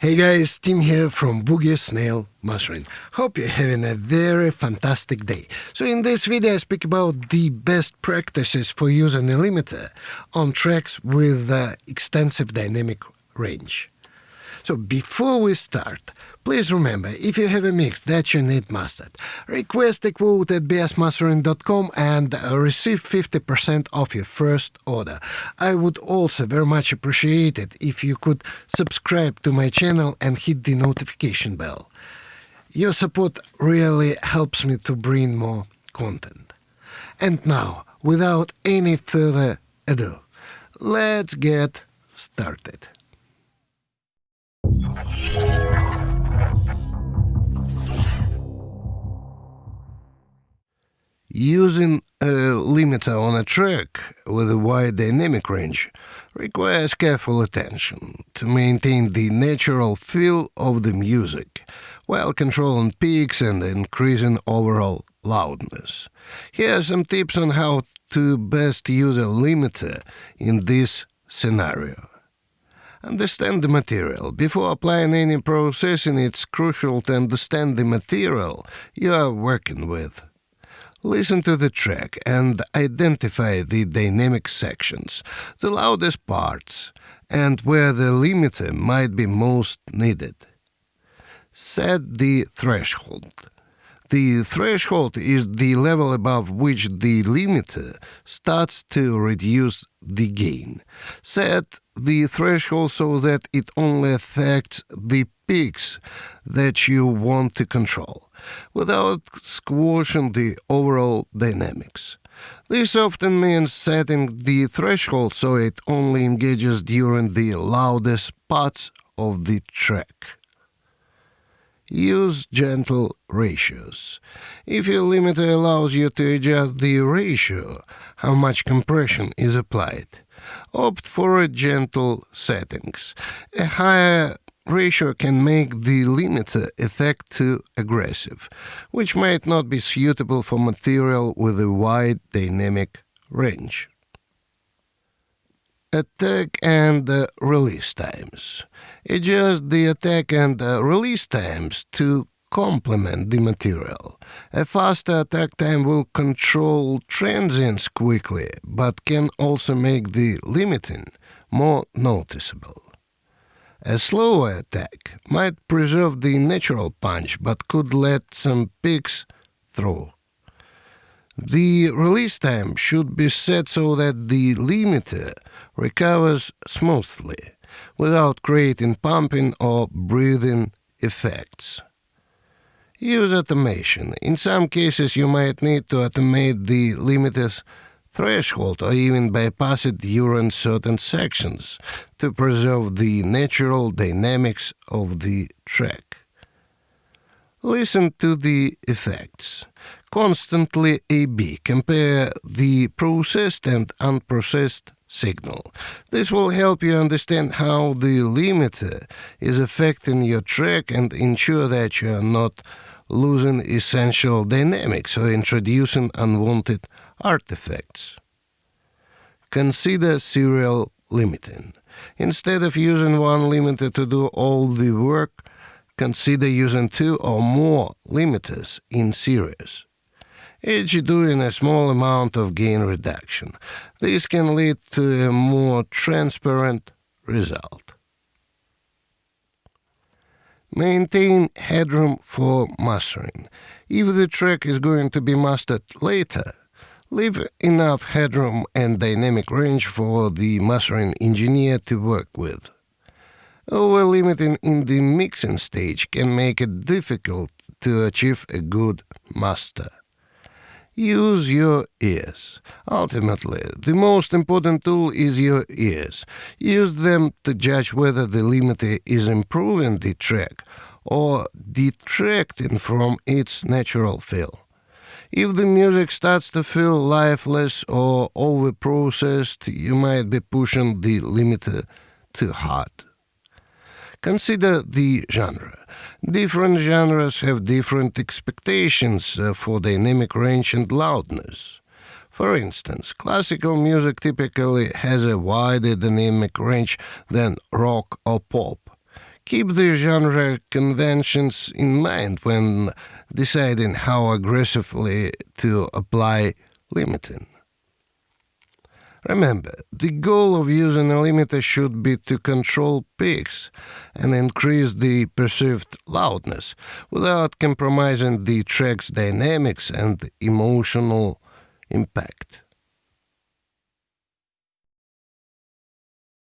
Hey guys, Tim here from Boogie Snail Mastering. Hope you're having a very fantastic day. So in this video I speak about the best practices for using a limiter on tracks with extensive dynamic range. So before we start, please remember, if you have a mix that you need mastered, request a quote at bsmastering.com and receive 50% off your first order. I would also very much appreciate it if you could subscribe to my channel and hit the notification bell. Your support really helps me to bring more content. And now, without any further ado, let's get started. Using a limiter on a track with a wide dynamic range requires careful attention to maintain the natural feel of the music while controlling peaks and increasing overall loudness. Here are some tips on how to best use a limiter in this scenario. Understand the material. Before applying any processing, it's crucial to understand the material you are working with. Listen to the track and identify the dynamic sections, the loudest parts, and where the limiter might be most needed. Set the threshold. The threshold is the level above which the limiter starts to reduce the gain. Set the threshold so that it only affects the peaks that you want to control, without squashing the overall dynamics. This often means setting the threshold so it only engages during the loudest parts of the track. Use gentle ratios. If your limiter allows you to adjust the ratio, how much compression is applied, opt for a gentle settings. A higher ratio can make the limiter effect too aggressive, which might not be suitable for material with a wide dynamic range. Attack and release times. Adjust the attack and release times to complement the material. A faster attack time will control transients quickly, but can also make the limiting more noticeable. A slower attack might preserve the natural punch, but could let some peaks through. The release time should be set so that the limiter recovers smoothly, without creating pumping or breathing effects. Use automation. In some cases, you might need to automate the limiter's threshold or even bypass it during certain sections to preserve the natural dynamics of the track. Listen to the effects. Constantly A/B. Compare the processed and unprocessed signal. This will help you understand how the limiter is affecting your track and ensure that you are not losing essential dynamics or introducing unwanted artifacts. Consider serial limiting. Instead of using one limiter to do all the work, consider using two or more limiters in series, each doing a small amount of gain reduction. This can lead to a more transparent result. Maintain headroom for mastering. If the track is going to be mastered later, leave enough headroom and dynamic range for the mastering engineer to work with. Over-limiting in the mixing stage can make it difficult to achieve a good master. Use your ears. Ultimately, the most important tool is your ears. Use them to judge whether the limiter is improving the track or detracting from its natural feel. If the music starts to feel lifeless or over-processed, you might be pushing the limiter too hard. Consider the genre. Different genres have different expectations for dynamic range and loudness. For instance, classical music typically has a wider dynamic range than rock or pop. Keep the genre conventions in mind when deciding how aggressively to apply limiting. Remember, the goal of using a limiter should be to control peaks and increase the perceived loudness without compromising the track's dynamics and emotional impact.